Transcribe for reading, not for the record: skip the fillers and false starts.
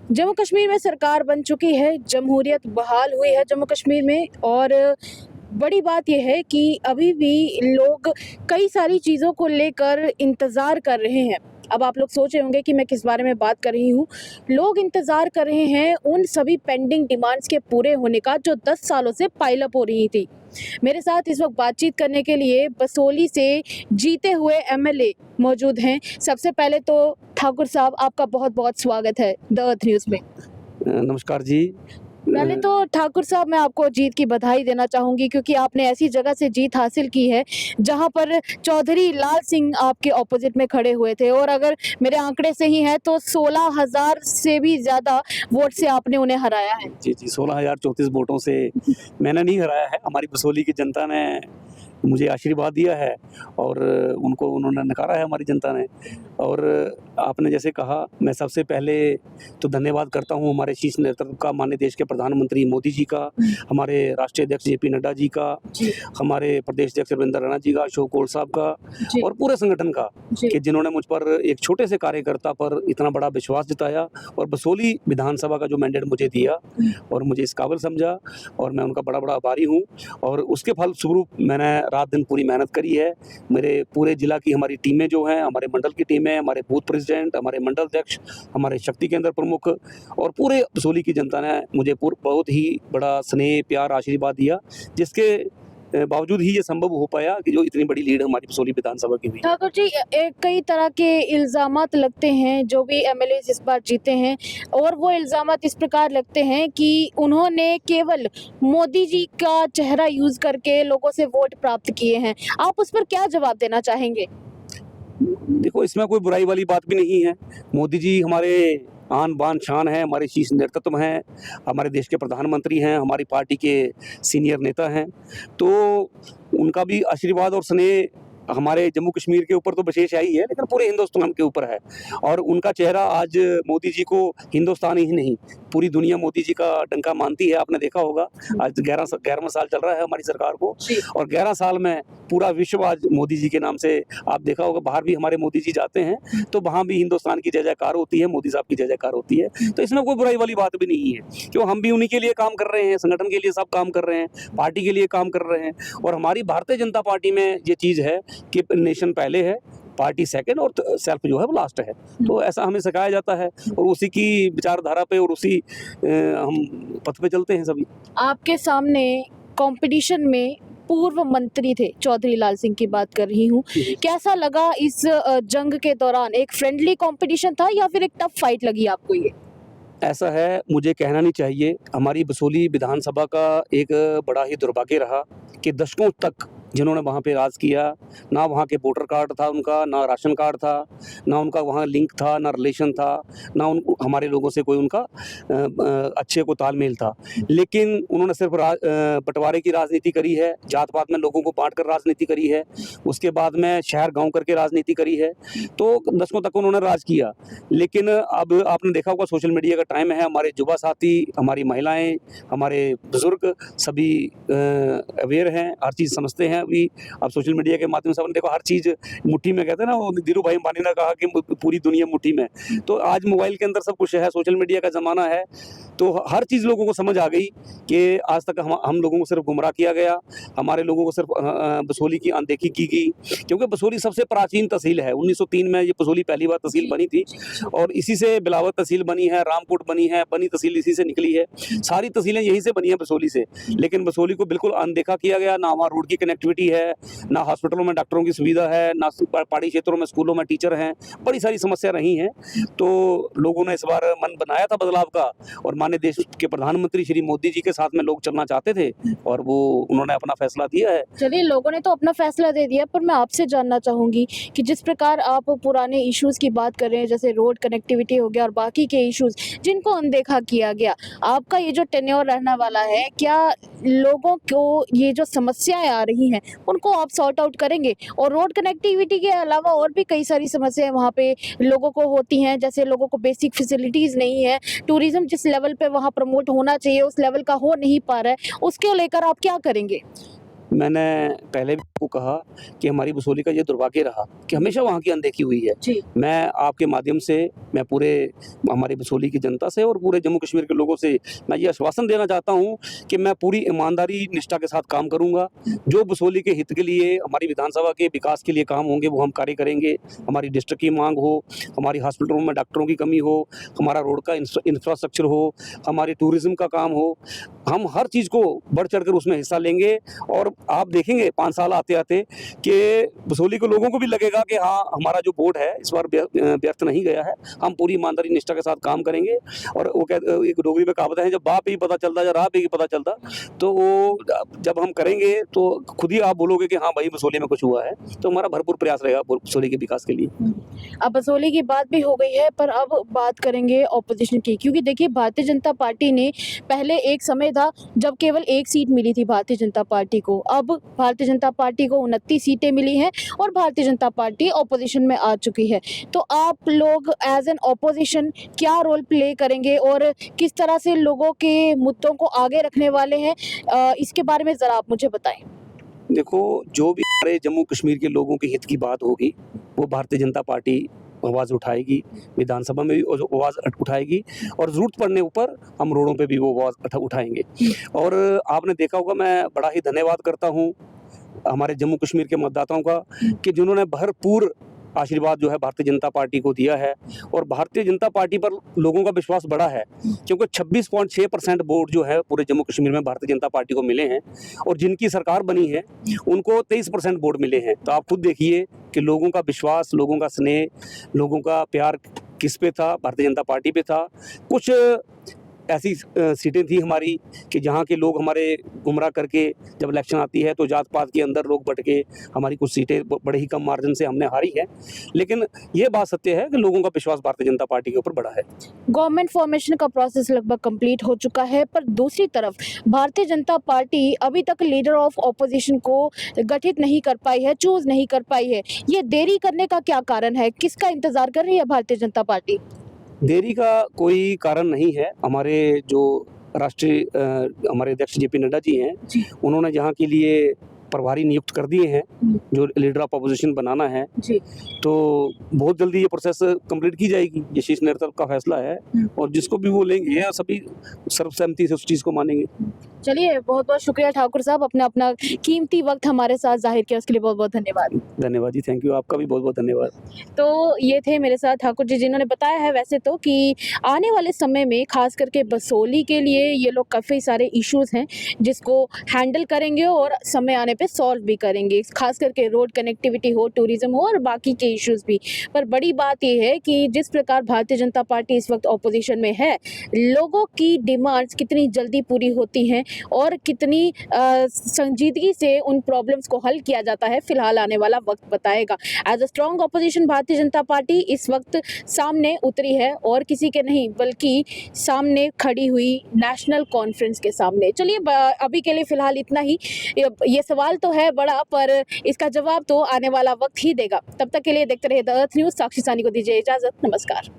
जम्मू कश्मीर में सरकार बन चुकी है, जमहूरियत बहाल हुई है जम्मू कश्मीर में और बड़ी बात यह है कि अभी भी लोग कई सारी चीज़ों को लेकर इंतज़ार कर रहे हैं। अब आप लोग सोच रहे होंगे कि मैं किस बारे में बात कर रही हूँ। लोग इंतज़ार कर रहे हैं उन सभी पेंडिंग डिमांड्स के पूरे होने का जो 10 सालों से पाइल अप हो रही थी। मेरे साथ इस वक्त बातचीत करने के लिए बसोली से जीते हुए एमएलए मौजूद हैं। सबसे पहले तो ठाकुर साहब, आपका बहुत-बहुत स्वागत है द अर्थ न्यूज़ में। नमस्कार जी। पहले तो ठाकुर साहब, मैं आपको जीत की बधाई देना चाहूँगी क्योंकि आपने ऐसी जगह से जीत हासिल की है जहाँ पर चौधरी लाल सिंह आपके ऑपोजिट में खड़े हुए थे और अगर मेरे आंकड़े सही हैं तो 16,000 से भी ज़्यादा वोट से आपने उन्हें हराया है। जी, 16,034 वोटों से मैंने नहीं हराया है, हमारी बसोली की जनता ने मुझे आशीर्वाद दिया है और उनको उन्होंने नकारा है हमारी जनता ने। और आपने जैसे कहा, मैं सबसे पहले तो धन्यवाद करता हूँ हमारे शीर्ष नेतृत्व का, माननीय देश के प्रधानमंत्री मोदी जी का, हमारे राष्ट्रीय अध्यक्ष जेपी नड्डा जी का, हमारे प्रदेश अध्यक्ष रविंद्र राणा जी का, अशोक गोल साहब का और पूरे संगठन का, कि जिन्होंने मुझ पर एक छोटे से कार्यकर्ता पर इतना बड़ा विश्वास जताया और बसोली विधानसभा का जो मैंडेट मुझे दिया और मुझे इस काबिल समझा, और मैं उनका बड़ा आभारी हूँ। और उसके फलस्वरूप मैंने रात दिन पूरी मेहनत करी है। मेरे पूरे जिला की हमारी टीमें जो हैं, हमारे मंडल की टीमें, हमारे बूथ प्रेसिडेंट, हमारे मंडल अध्यक्ष, हमारे शक्ति केंद्र प्रमुख और पूरे बसोली की जनता ने मुझे बहुत ही बड़ा स्नेह, प्यार, आशीर्वाद दिया, जिसके बावजूद ही ये संभव हो पाया कि जो इतनी बड़ी लीड हमारी बसोली विधानसभा की हुई। ठाकुर जी, कई तरह के इल्ज़ामात लगते हैं जो भी एमएलए इस बार जीते हैं, और वो इल्ज़ामात इस प्रकार लगते हैं कि उन्होंने केवल मोदी जी का चेहरा यूज़ करके लोगों से वोट प्राप्त किए हैं। आप उस पर क्या जवाब देना चाहेंगे? देखो, इसमें कोई बुराई वाली बात भी नहीं है। मोदी जी हमारे आन बान शान है, हमारे शीर्ष नेतृत्व हैं, हमारे देश के प्रधानमंत्री हैं, हमारी पार्टी के सीनियर नेता हैं, तो उनका भी आशीर्वाद और स्नेह हमारे जम्मू कश्मीर के ऊपर तो विशेष है ही है, लेकिन पूरे हिंदुस्तान के ऊपर है। और उनका चेहरा आज मोदी जी को हिंदुस्तान ही नहीं, पूरी दुनिया मोदी जी का डंका मानती है। आपने देखा होगा, आज 11वां साल चल रहा है हमारी सरकार को, और 11 साल में पूरा विश्व आज मोदी जी के नाम से, आप देखा होगा बाहर भी हमारे मोदी जी जाते हैं तो वहाँ भी हिंदुस्तान की जय जयकार होती है, मोदी साहब की जय जयकार होती है। तो इसमें कोई बुराई वाली बात भी नहीं है, क्यों, हम भी उन्हीं के लिए काम कर रहे हैं, संगठन के लिए सब काम कर रहे हैं, पार्टी के लिए काम कर रहे हैं। और हमारी भारतीय जनता पार्टी में ये चीज़ है कि नेशन पहले है, पार्टी सेकंड और सेल्फ जो है वो लास्ट है। तो ऐसा हमें सिखाया जाता है और उसी की विचारधारा पे और उसी हम पथ पे चलते हैं सभी। आपके सामने कंपटीशन में पूर्व मंत्री थे, चौधरी लाल सिंह की बात कर रही हूँ। कैसा लगा इस जंग के दौरान? एक फ्रेंडली कंपटीशन था या फिर एक टफ फाइट लगी आपको ये? ऐसा है, मुझे कहना नहीं चाहिए, हमारी बसोली विधानसभा का एक बड़ा ही दुर्भाग्य रहा कि दशकों तक जिन्होंने वहाँ पे राज किया, ना वहाँ के वोटर कार्ड था उनका, ना राशन कार्ड था, ना उनका वहाँ लिंक था, ना रिलेशन था, ना हमारे लोगों से कोई उनका अच्छे को तालमेल था। लेकिन उन्होंने सिर्फ बंटवारे की राजनीति करी है, जात पात में लोगों को बांट कर राजनीति करी है, उसके बाद में शहर गाँव करके राजनीति करी है। तो दशकों तक उन्होंने राज किया। लेकिन अब आपने देखा होगा, सोशल मीडिया का टाइम है, हमारे युवा साथी, हमारी महिलाएं, हमारे बुजुर्ग सभी अवेयर हैं, हर चीज़ समझते हैं। अभी अब सोशल मीडिया के माध्यम से आपने देखो, हर चीज़ मुट्ठी में, कहते हैं ना, वो धीरू भाई अंबानी ने कहा कि पूरी दुनिया मुट्ठी में। तो आज मोबाइल के अंदर सब कुछ है, सोशल मीडिया का ज़माना है, तो हर चीज़ लोगों को समझ आ गई कि आज तक हम लोगों को सिर्फ गुमराह किया गया, हमारे लोगों को सिर्फ बसोली की अनदेखी की गई। क्योंकि बसोली सबसे प्राचीन तहसील है, 1903 में ये बसोली पहली बार तहसील बनी थी और इसी से बिलावल तहसील बनी है, रामकोट बनी है, बनी तहसील इसी से निकली है। सारी तहसीलें यहीं से बनी है, बसोली से। लेकिन बसोली को बिल्कुल अनदेखा किया गया, ना वहाँ रोड की कनेक्टिविटी है, ना हॉस्पिटलों में डॉक्टरों की सुविधा है, ना पहाड़ी क्षेत्रों में स्कूलों में टीचर हैं, बड़ी सारी समस्या रही हैं। तो लोगों ने इस बार मन बनाया था बदलाव का, और माननीय देश के प्रधानमंत्री श्री मोदी जी के साथ में लोग चलना चाहते थे और वो उन्होंने अपना फैसला दिया है। चलिए, लोगों ने तो अपना फैसला दे दिया, पर मैं आपसे जानना चाहूँगी कि जिस प्रकार आप पुराने इश्यूज़ की बात कर रहे हैं, जैसे रोड कनेक्टिविटी हो गया और बाकी के इश्यूज़ जिनको अनदेखा किया गया, आपका ये जो टेन्योर रहने वाला है, क्या लोगों को ये जो समस्याएं आ रही हैं उनको आप सॉर्ट आउट करेंगे? और रोड कनेक्टिविटी के अलावा और भी कई सारी समस्याएं वहाँ पे लोगों को होती हैं, जैसे लोगों को बेसिक फैसिलिटीज़ नहीं है, टूरिज्म जिस लेवल पे वहाँ प्रमोट होना चाहिए उस लेवल का हो नहीं पा रहा है, उसको लेकर आप क्या करेंगे? मैंने पहले भी आपको कहा कि हमारी बसोली का ये दुर्भाग्य रहा कि हमेशा वहाँ की अनदेखी हुई है। जी। मैं आपके माध्यम से मैं पूरे हमारी बसोली की जनता से और पूरे जम्मू कश्मीर के लोगों से मैं ये आश्वासन देना चाहता हूँ कि मैं पूरी ईमानदारी, निष्ठा के साथ काम करूँगा। जो बसोली के हित के लिए, हमारी विधानसभा के विकास के लिए काम होंगे, वो हम कार्य करेंगे। हमारी डिस्ट्रिक्ट की माँग हो, हमारी हॉस्पिटलों में डॉक्टरों की कमी हो, हमारा रोड का इंफ्रास्ट्रक्चर हो, हमारी टूरिज़्म का काम हो, हम हर चीज़ को बढ़-चढ़ कर उसमें हिस्सा लेंगे। और आप देखेंगे 5 साल आते-आते कि बसोली के लोगों को भी लगेगा कि हाँ, हमारा जो वोट है इस बार व्यर्थ नहीं गया है। हम पूरी ईमानदारी, निष्ठा के साथ काम करेंगे। और वो एक डोगरी में कहावत है, जब बाप ही पता चलता या राह पे ही पता चलता, तो वो जब हम करेंगे तो खुद ही आप बोलोगे कि हाँ भाई, बसोली में कुछ हुआ है। तो हमारा भरपूर प्रयास रहेगा बसोली के विकास के लिए। अब बसोली की बात भी हो गई है, पर अब बात करेंगे ऑपोजिशन की, क्योंकि देखिए भारतीय जनता पार्टी ने पहले एक समय था जब केवल एक सीट मिली थी भारतीय जनता पार्टी को। अब भारतीय जनता पार्टी को 29 सीटें मिली हैं और भारतीय जनता पार्टी ऑपोजिशन में आ चुकी है। तो आप लोग एज एन ऑपोजिशन क्या रोल प्ले करेंगे और किस तरह से लोगों के मुद्दों को आगे रखने वाले हैं, इसके बारे में ज़रा आप मुझे बताएं। देखो, जो भी हमारे जम्मू कश्मीर के लोगों के हित की बात होगी, वो भारतीय जनता पार्टी आवाज़ उठाएगी, विधानसभा में भी आवाज़ उठाएगी और ज़रूरत पड़ने ऊपर हम रोडों पे भी वो आवाज़ उठाएँगे। और आपने देखा होगा, मैं बड़ा ही धन्यवाद करता हूँ हमारे जम्मू कश्मीर के मतदाताओं का कि जिन्होंने भरपूर आशीर्वाद जो है भारतीय जनता पार्टी को दिया है। और भारतीय जनता पार्टी पर लोगों का विश्वास बढ़ा है, क्योंकि 26.6% वोट जो है पूरे जम्मू कश्मीर में भारतीय जनता पार्टी को मिले हैं। और जिनकी सरकार बनी है उनको 23% वोट मिले हैं। तो आप खुद देखिए कि लोगों का विश्वास, लोगों का स्नेह, लोगों का प्यार किस पे था? भारतीय जनता पार्टी पे था। कुछ ऐसी सीटें थी हमारी कि जहाँ के लोग हमारे गुमराह करके, जब इलेक्शन आती है तो जात-पात के अंदर लोग बँट के हमारी कुछ सीटें बड़े ही कम मार्जिन से हमने हारी है। लेकिन ये बात सत्य है कि लोगों का विश्वास भारतीय जनता पार्टी के ऊपर बढ़ा है। गवर्नमेंट फॉर्मेशन का प्रोसेस लगभग कंप्लीट हो चुका है, पर दूसरी तरफ भारतीय जनता पार्टी अभी तक लीडर ऑफ ऑपोजिशन को गठित नहीं कर पाई है, चूज नहीं कर पाई है। ये देरी करने का क्या कारण है? किसका इंतजार कर रही है भारतीय जनता पार्टी? देरी का कोई कारण नहीं है। हमारे जो राष्ट्रीय हमारे अध्यक्ष जेपी नड्डा जी हैं, उन्होंने जहाँ के लिए प्रभारी नियुक्त कर दिए हैं, जो लीडर ऑफ अपोजिशन बनाना है, जी। तो बहुत जल्दी ये प्रोसेस कंप्लीट की जाएगी। ये शीर्ष नेतृत्व का फैसला है और जिसको भी वो लेंगे सभी सर्वसहमति से उस चीज़ को मानेंगे। चलिए, बहुत बहुत शुक्रिया ठाकुर साहब, अपना अपना कीमती वक्त हमारे साथ जाहिर किया, उसके लिए बहुत बहुत धन्यवाद। धन्यवाद जी, थैंक यू। आपका भी बहुत बहुत धन्यवाद। तो ये थे मेरे साथ ठाकुर जी, जिन्होंने बताया है वैसे तो कि आने वाले समय में खास करके बसोली के लिए ये लोग काफ़ी सारे इश्यूज़ हैं जिसको हैंडल करेंगे और समय आने पे सॉल्व भी करेंगे, खास करके रोड कनेक्टिविटी हो, टूरिज़्म हो और बाकी के इश्यूज़ भी। पर बड़ी बात ये है कि जिस प्रकार भारतीय जनता पार्टी इस वक्त ऑपोजिशन में है, लोगों की डिमांड्स कितनी जल्दी पूरी होती हैं और कितनी संजीदगी से उन प्रॉब्लम्स को हल किया जाता है, फिलहाल आने वाला वक्त बताएगा। As a strong opposition Bharatiya Janata party इस वक्त सामने उतरी है और किसी के नहीं बल्कि सामने खड़ी हुई नेशनल कॉन्फ्रेंस के सामने। चलिए, अभी के लिए फिलहाल इतना ही। ये सवाल तो है बड़ा, पर इसका जवाब तो आने वाला वक्त ही देगा। तब तक के लिए देखते रहिए द अर्थ न्यूज़। साक्षी सानी को दीजिए इजाजत। नमस्कार।